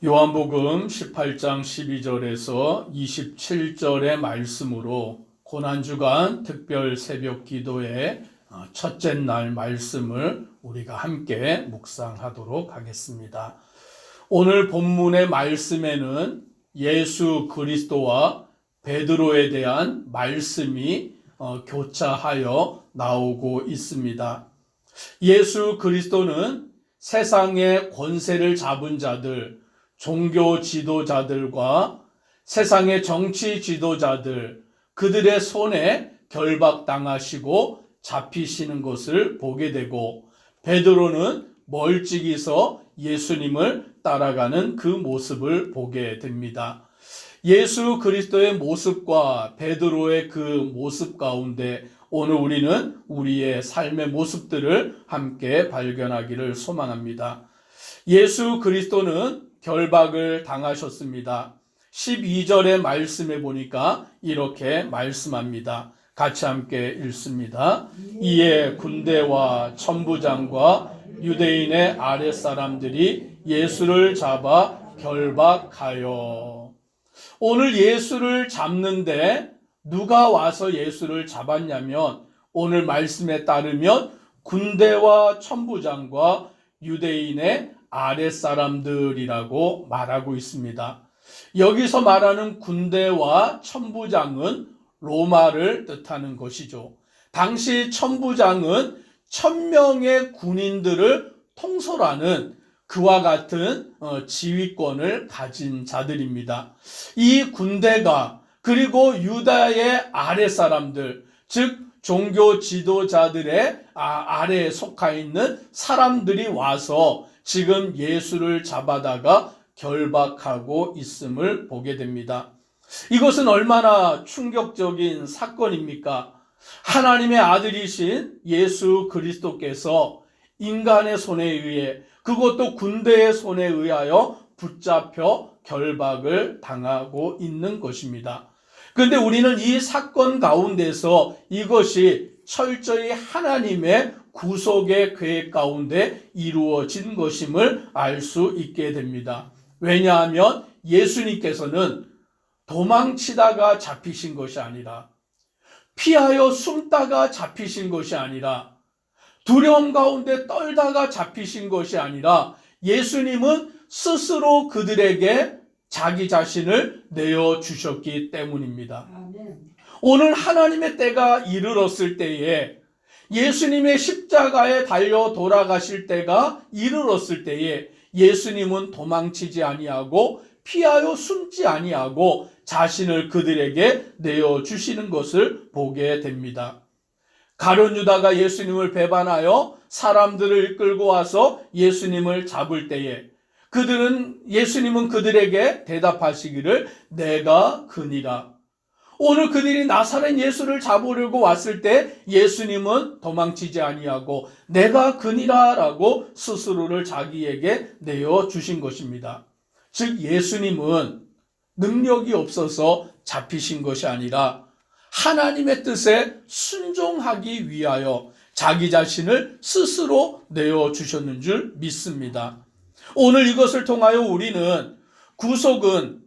요한복음 18장 12절에서 27절의 말씀으로 고난주간 특별 새벽 기도의 첫째 날 말씀을 우리가 함께 묵상하도록 하겠습니다. 오늘 본문의 말씀에는 예수 그리스도와 베드로에 대한 말씀이 교차하여 나오고 있습니다. 예수 그리스도는 세상의 권세를 잡은 자들, 종교 지도자들과 세상의 정치 지도자들, 그들의 손에 결박당하시고 잡히시는 것을 보게 되고, 베드로는 멀찍이서 예수님을 따라가는 그 모습을 보게 됩니다. 예수 그리스도의 모습과 베드로의 그 모습 가운데 오늘 우리는 우리의 삶의 모습들을 함께 발견하기를 소망합니다. 예수 그리스도는 결박을 당하셨습니다. 12절의 말씀에 보니까 이렇게 말씀합니다. 같이 함께 읽습니다. 이에 군대와 천부장과 유대인의 아랫사람들이 예수를 잡아 결박하여. 오늘 예수를 잡는데 누가 와서 예수를 잡았냐면, 오늘 말씀에 따르면 군대와 천부장과 유대인의 아랫사람들이라고 말하고 있습니다. 여기서 말하는 군대와 천부장은 로마를 뜻하는 것이죠. 당시 천부장은 1000명의 군인들을 통솔하는 그와 같은 지휘권을 가진 자들입니다. 이 군대가 그리고 유다의 아랫사람들, 즉 종교 지도자들의 아래에 속하 있는 사람들이 와서 지금 예수를 잡아다가 결박하고 있음을 보게 됩니다. 이것은 얼마나 충격적인 사건입니까? 하나님의 아들이신 예수 그리스도께서 인간의 손에 의해, 그것도 군대의 손에 의하여 붙잡혀 결박을 당하고 있는 것입니다. 그런데 우리는 이 사건 가운데서 이것이 철저히 하나님의 구속의 계획 가운데 이루어진 것임을 알 수 있게 됩니다. 왜냐하면 예수님께서는 도망치다가 잡히신 것이 아니라, 피하여 숨다가 잡히신 것이 아니라, 두려움 가운데 떨다가 잡히신 것이 아니라, 예수님은 스스로 그들에게 자기 자신을 내어주셨기 때문입니다. 오늘 하나님의 때가 이르렀을 때에, 예수님의 십자가에 달려 돌아가실 때가 이르렀을 때에 예수님은 도망치지 아니하고 피하여 숨지 아니하고 자신을 그들에게 내어주시는 것을 보게 됩니다. 가룟 유다가 예수님을 배반하여 사람들을 이끌고 와서 예수님을 잡을 때에 예수님은 그들에게 대답하시기를 내가 그니라. 오늘 그들이 나사렛 예수를 잡으려고 왔을 때 예수님은 도망치지 아니하고 내가 그니라 라고 스스로를 자기에게 내어주신 것입니다. 즉 예수님은 능력이 없어서 잡히신 것이 아니라 하나님의 뜻에 순종하기 위하여 자기 자신을 스스로 내어주셨는 줄 믿습니다. 오늘 이것을 통하여 우리는 구속은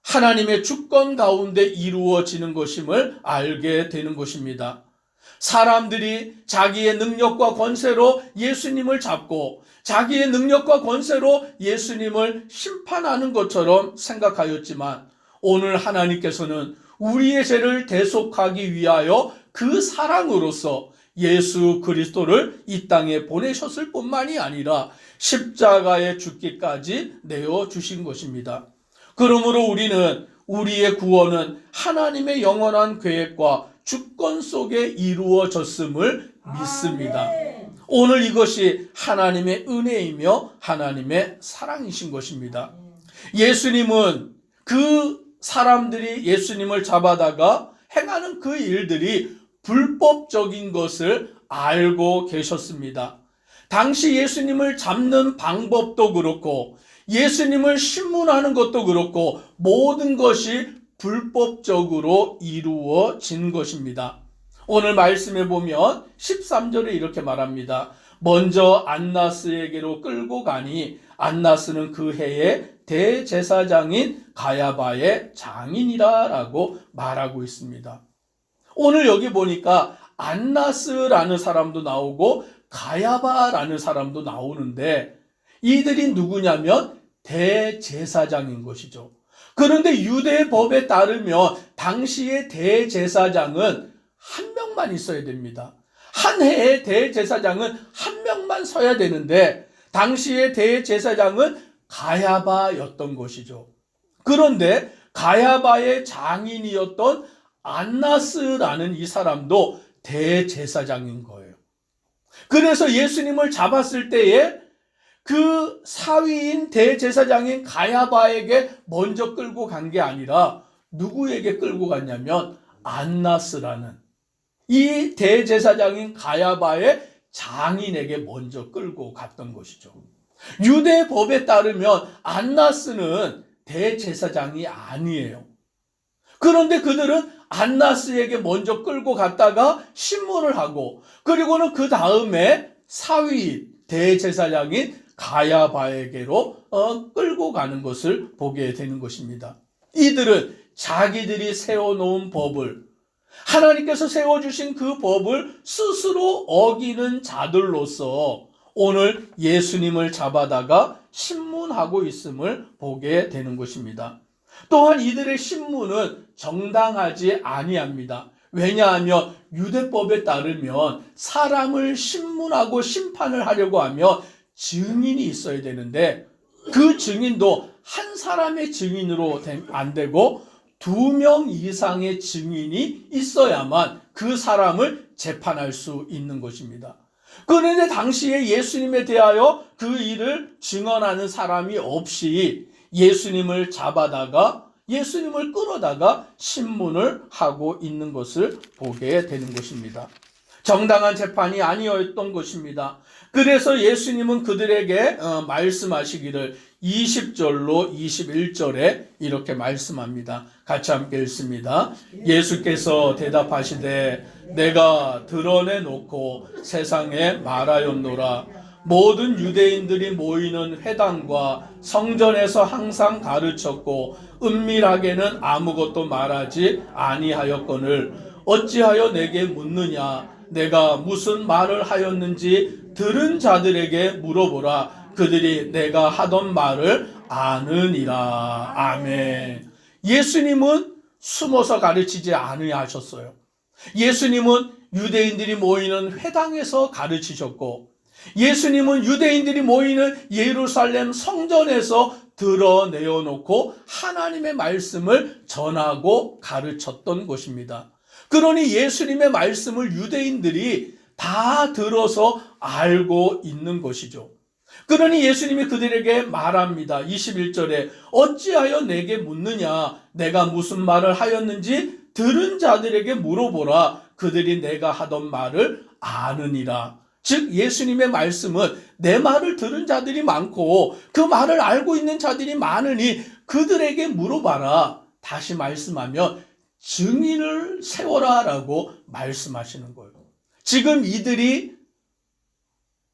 하나님의 주권 가운데 이루어지는 것임을 알게 되는 것입니다. 사람들이 자기의 능력과 권세로 예수님을 잡고 자기의 능력과 권세로 예수님을 심판하는 것처럼 생각하였지만, 오늘 하나님께서는 우리의 죄를 대속하기 위하여 그 사랑으로서 예수 그리스도를 이 땅에 보내셨을 뿐만이 아니라 십자가에 죽기까지 내어주신 것입니다. 그러므로 우리는 우리의 구원은 하나님의 영원한 계획과 주권 속에 이루어졌음을 믿습니다. 오늘 이것이 하나님의 은혜이며 하나님의 사랑이신 것입니다. 예수님은 그 사람들이 예수님을 잡아다가 행하는 그 일들이 불법적인 것을 알고 계셨습니다. 당시 예수님을 잡는 방법도 그렇고 예수님을 신문하는 것도 그렇고 모든 것이 불법적으로 이루어진 것입니다. 오늘 말씀에 보면 13절에 이렇게 말합니다. 먼저 안나스에게로 끌고 가니 안나스는 그 해의 대제사장인 가야바의 장인이라라고 말하고 있습니다. 오늘 여기 보니까 안나스라는 사람도 나오고 가야바라는 사람도 나오는데 이들이 누구냐면 대제사장인 것이죠. 그런데 유대 법에 따르면 당시의 대제사장은 한 명만 있어야 됩니다. 한 해의 대제사장은 한 명만 서야 되는데 당시의 대제사장은 가야바였던 것이죠. 그런데 가야바의 장인이었던 안나스라는 이 사람도 대제사장인 거예요. 그래서 예수님을 잡았을 때에 그 사위인 대제사장인 가야바에게 먼저 끌고 간 게 아니라 누구에게 끌고 갔냐면 안나스라는 이 대제사장인 가야바의 장인에게 먼저 끌고 갔던 것이죠. 유대 법에 따르면 안나스는 대제사장이 아니에요. 그런데 그들은 안나스에게 먼저 끌고 갔다가 신문을 하고 그리고는 그 다음에 사위 대제사장인 가야바에게로 끌고 가는 것을 보게 되는 것입니다. 이들은 자기들이 세워놓은 법을 하나님께서 세워주신 그 법을 스스로 어기는 자들로서 오늘 예수님을 잡아다가 신문하고 있음을 보게 되는 것입니다. 또한 이들의 신문은 정당하지 아니합니다. 왜냐하면 유대법에 따르면 사람을 신문하고 심판을 하려고 하면 증인이 있어야 되는데 그 증인도 한 사람의 증인으로 안 되고 2명 이상의 증인이 있어야만 그 사람을 재판할 수 있는 것입니다. 그런데 당시에 예수님에 대하여 그 일을 증언하는 사람이 없이 예수님을 잡아다가 예수님을 끌어다가 신문을 하고 있는 것을 보게 되는 것입니다. 정당한 재판이 아니었던 것입니다. 그래서 예수님은 그들에게 말씀하시기를 20절로 21절에 이렇게 말씀합니다. 같이 함께 읽습니다. 예수께서 대답하시되 내가 드러내놓고 세상에 말하였노라. 모든 유대인들이 모이는 회당과 성전에서 항상 가르쳤고 은밀하게는 아무것도 말하지 아니하였거늘 어찌하여 내게 묻느냐. 내가 무슨 말을 하였는지 들은 자들에게 물어보라. 그들이 내가 하던 말을 아느니라. 아멘. 예수님은 숨어서 가르치지 아니하셨어요. 예수님은 유대인들이 모이는 회당에서 가르치셨고 예수님은 유대인들이 모이는 예루살렘 성전에서 드러내어놓고 하나님의 말씀을 전하고 가르쳤던 것입니다. 그러니 예수님의 말씀을 유대인들이 다 들어서 알고 있는 것이죠. 그러니 예수님이 그들에게 말합니다. 21절에 어찌하여 내게 묻느냐. 내가 무슨 말을 하였는지 들은 자들에게 물어보라. 그들이 내가 하던 말을 아느니라. 즉 예수님의 말씀은 내 말을 들은 자들이 많고 그 말을 알고 있는 자들이 많으니 그들에게 물어봐라. 다시 말씀하면 증인을 세워라라고 말씀하시는 거예요. 지금 이들이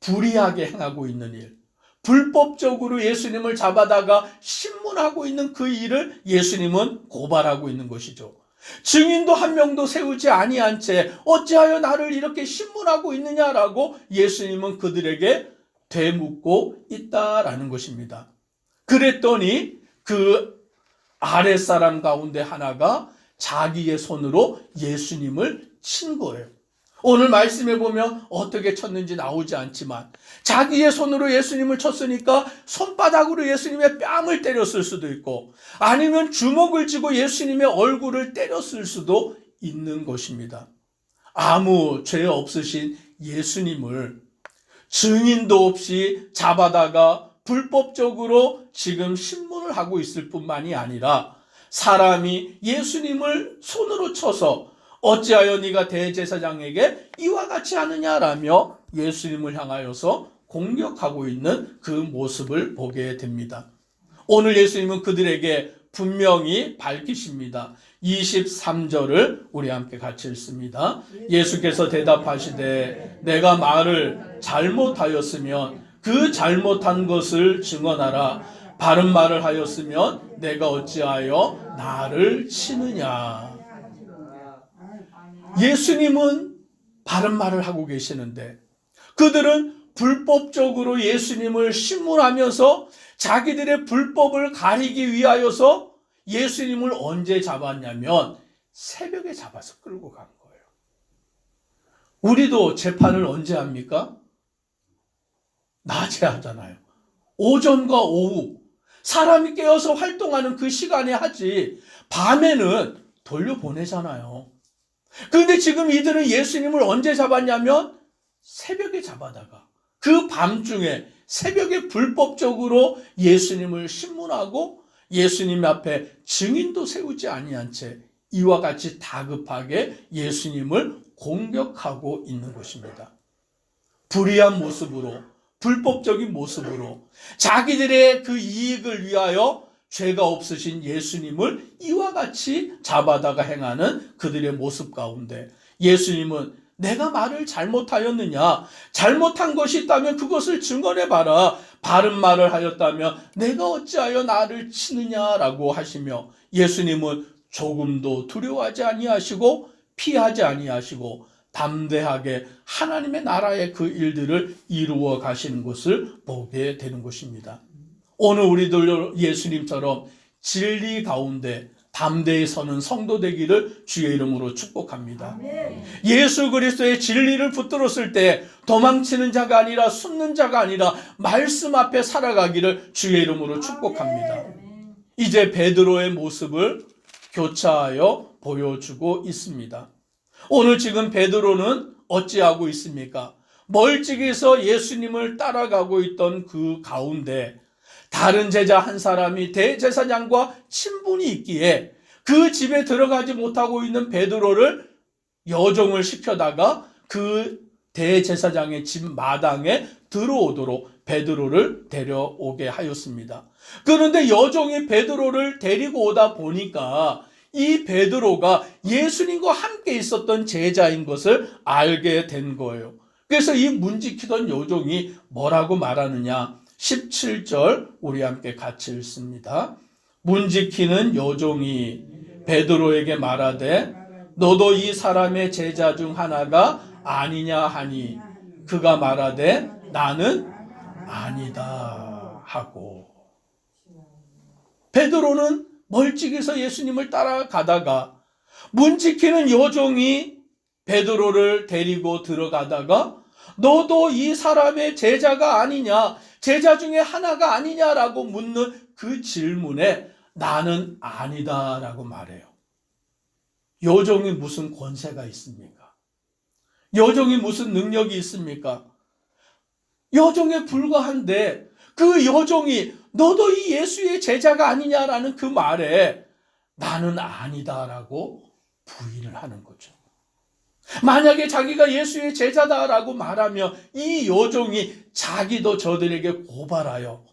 불의하게 행하고 있는 일, 불법적으로 예수님을 잡아다가 신문하고 있는 그 일을 예수님은 고발하고 있는 것이죠. 증인도 한 명도 세우지 아니한 채 어찌하여 나를 이렇게 신문하고 있느냐라고 예수님은 그들에게 되묻고 있다라는 것입니다. 그랬더니 그 아랫사람 가운데 하나가 자기의 손으로 예수님을 친 거예요. 오늘 말씀에 보면 어떻게 쳤는지 나오지 않지만 자기의 손으로 예수님을 쳤으니까 손바닥으로 예수님의 뺨을 때렸을 수도 있고 아니면 주먹을 쥐고 예수님의 얼굴을 때렸을 수도 있는 것입니다. 아무 죄 없으신 예수님을 증인도 없이 잡아다가 불법적으로 지금 신문을 하고 있을 뿐만이 아니라 사람이 예수님을 손으로 쳐서 어찌하여 네가 대제사장에게 이와 같이 하느냐라며 예수님을 향하여서 공격하고 있는 그 모습을 보게 됩니다. 오늘 예수님은 그들에게 분명히 밝히십니다. 23절을 우리 함께 같이 읽습니다. 예수께서 대답하시되 내가 말을 잘못하였으면 그 잘못한 것을 증언하라. 바른 말을 하였으면 내가 어찌하여 나를 치느냐. 예수님은 바른 말을 하고 계시는데 그들은 불법적으로 예수님을 신문하면서 자기들의 불법을 가리기 위하여서 예수님을 언제 잡았냐면 새벽에 잡아서 끌고 간 거예요. 우리도 재판을 언제 합니까? 낮에 하잖아요. 오전과 오후 사람이 깨어서 활동하는 그 시간에 하지 밤에는 돌려보내잖아요. 그런데 지금 이들은 예수님을 언제 잡았냐면 새벽에 잡아다가 그 밤중에 새벽에 불법적으로 예수님을 신문하고 예수님 앞에 증인도 세우지 아니한 채 이와 같이 다급하게 예수님을 공격하고 있는 것입니다. 불의한 모습으로 불법적인 모습으로 자기들의 그 이익을 위하여 죄가 없으신 예수님을 이와 같이 잡아다가 행하는 그들의 모습 가운데 예수님은 내가 말을 잘못하였느냐? 잘못한 것이 있다면 그것을 증언해봐라. 바른 말을 하였다면 내가 어찌하여 나를 치느냐라고 하시며 예수님은 조금도 두려워하지 아니하시고 피하지 아니하시고 담대하게 하나님의 나라의 그 일들을 이루어 가시는 것을 보게 되는 것입니다. 오늘 우리들 예수님처럼 진리 가운데 담대히 서는 성도 되기를 주의 이름으로 축복합니다. 예수 그리스도의 진리를 붙들었을 때 도망치는 자가 아니라 숨는 자가 아니라 말씀 앞에 살아가기를 주의 이름으로 축복합니다. 이제 베드로의 모습을 교차하여 보여주고 있습니다. 오늘 지금 베드로는 어찌하고 있습니까? 멀찍이서 예수님을 따라가고 있던 그 가운데 다른 제자 한 사람이 대제사장과 친분이 있기에 그 집에 들어가지 못하고 있는 베드로를 여종을 시켜다가 그 대제사장의 집 마당에 들어오도록 베드로를 데려오게 하였습니다. 그런데 여종이 베드로를 데리고 오다 보니까 이 베드로가 예수님과 함께 있었던 제자인 것을 알게 된 거예요. 그래서 이 문지키던 여종이 뭐라고 말하느냐? 17절 우리 함께 같이 읽습니다. 문지키는 여종이 베드로에게 말하되 너도 이 사람의 제자 중 하나가 아니냐 하니 그가 말하되 나는 아니다 하고. 베드로는 멀찍이서 예수님을 따라가다가 문지키는 여종이 베드로를 데리고 들어가다가 너도 이 사람의 제자가 아니냐, 제자 중에 하나가 아니냐라고 묻는 그 질문에 나는 아니다라고 말해요. 여종이 무슨 권세가 있습니까? 여종이 무슨 능력이 있습니까? 여종에 불과한데 그 여종이 너도 이 예수의 제자가 아니냐라는 그 말에 나는 아니다라고 부인을 하는 거죠. 만약에 자기가 예수의 제자다라고 말하면 이 여종이 자기도 저들에게 고발하여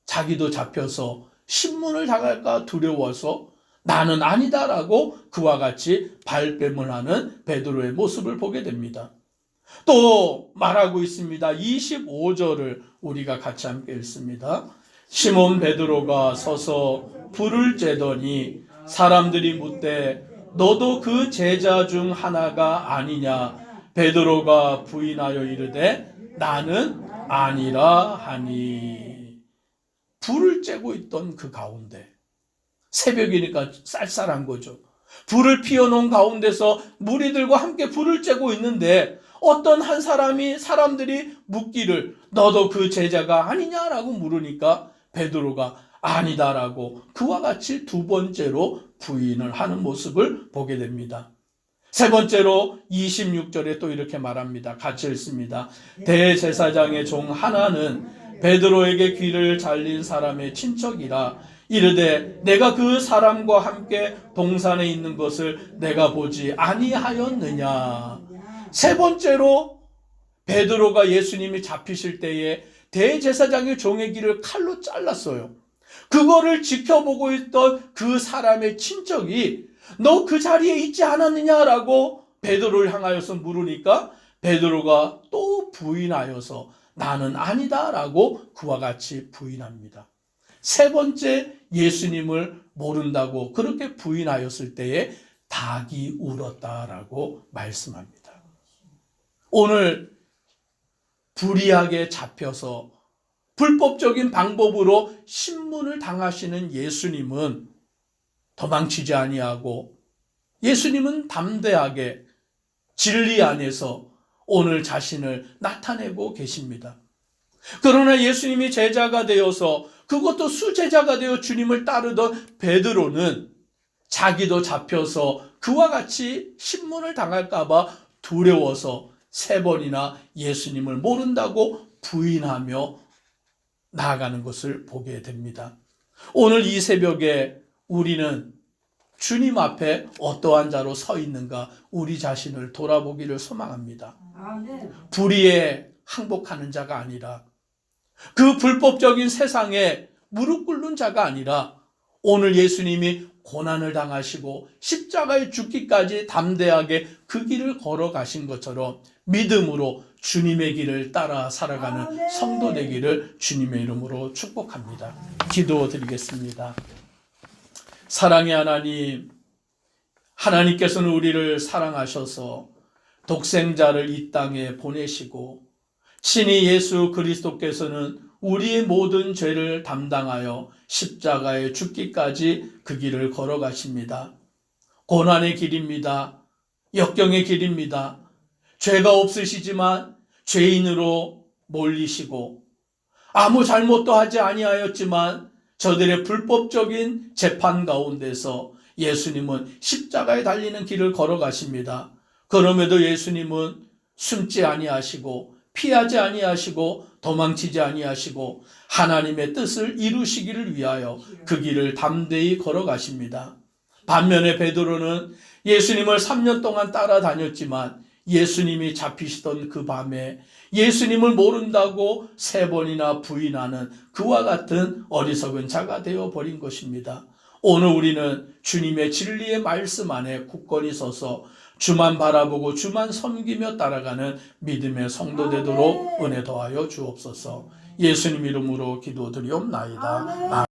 자기도 잡혀서 신문을 당할까 두려워서 나는 아니다라고 그와 같이 발뺌을 하는 베드로의 모습을 보게 됩니다. 또 말하고 있습니다. 25절을 우리가 같이 함께 읽습니다. 시몬 베드로가 서서 불을 쬐더니 사람들이 묻되 너도 그 제자 중 하나가 아니냐? 베드로가 부인하여 이르되 나는 아니라 하니. 불을 쬐고 있던 그 가운데 새벽이니까 쌀쌀한 거죠. 불을 피워놓은 가운데서 무리들과 함께 불을 쬐고 있는데 어떤 한 사람들이 묻기를 너도 그 제자가 아니냐라고 물으니까 베드로가 아니다라고 그와 같이 두 번째로 부인을 하는 모습을 보게 됩니다. 세 번째로 26절에 또 이렇게 말합니다. 같이 읽습니다. 대제사장의 종 하나는 베드로에게 귀를 잘린 사람의 친척이라 이르되 내가 그 사람과 함께 동산에 있는 것을 내가 보지 아니하였느냐. 세 번째로 베드로가 예수님이 잡히실 때에 대제사장의 종의 귀를 칼로 잘랐어요. 그거를 지켜보고 있던 그 사람의 친척이 너 그 자리에 있지 않았느냐라고 베드로를 향하여서 물으니까 베드로가 또 부인하여서 나는 아니다라고 그와 같이 부인합니다. 세 번째 예수님을 모른다고 그렇게 부인하였을 때에 닭이 울었다라고 말씀합니다. 오늘 불의하게 잡혀서 불법적인 방법으로 신문을 당하시는 예수님은 도망치지 아니하고 예수님은 담대하게 진리 안에서 오늘 자신을 나타내고 계십니다. 그러나 예수님이 제자가 되어서 그것도 수제자가 되어 주님을 따르던 베드로는 자기도 잡혀서 그와 같이 신문을 당할까 봐 두려워서 3번이나 예수님을 모른다고 부인하며 나아가는 것을 보게 됩니다. 오늘 이 새벽에 우리는 주님 앞에 어떠한 자로 서 있는가 우리 자신을 돌아보기를 소망합니다. 불의에 항복하는 자가 아니라 그 불법적인 세상에 무릎 꿇는 자가 아니라 오늘 예수님이 고난을 당하시고 십자가에 죽기까지 담대하게 그 길을 걸어가신 것처럼 믿음으로 주님의 길을 따라 살아가는 성도 되기를 주님의 이름으로 축복합니다. 기도드리겠습니다. 사랑의 하나님, 하나님께서는 우리를 사랑하셔서 독생자를 이 땅에 보내시고 친히 예수 그리스도께서는 우리의 모든 죄를 담당하여 십자가에 죽기까지 그 길을 걸어가십니다. 고난의 길입니다. 역경의 길입니다. 죄가 없으시지만 죄인으로 몰리시고 아무 잘못도 하지 아니하였지만 저들의 불법적인 재판 가운데서 예수님은 십자가에 달리는 길을 걸어가십니다. 그럼에도 예수님은 숨지 아니하시고 피하지 아니하시고 도망치지 아니하시고 하나님의 뜻을 이루시기를 위하여 그 길을 담대히 걸어가십니다. 반면에 베드로는 예수님을 3년 동안 따라다녔지만 예수님이 잡히시던 그 밤에 예수님을 모른다고 3번이나 부인하는 그와 같은 어리석은 자가 되어버린 것입니다. 오늘 우리는 주님의 진리의 말씀 안에 굳건히 서서 주만 바라보고 주만 섬기며 따라가는 믿음의 성도 되도록 은혜 더하여 주옵소서. 예수님 이름으로 기도드리옵나이다.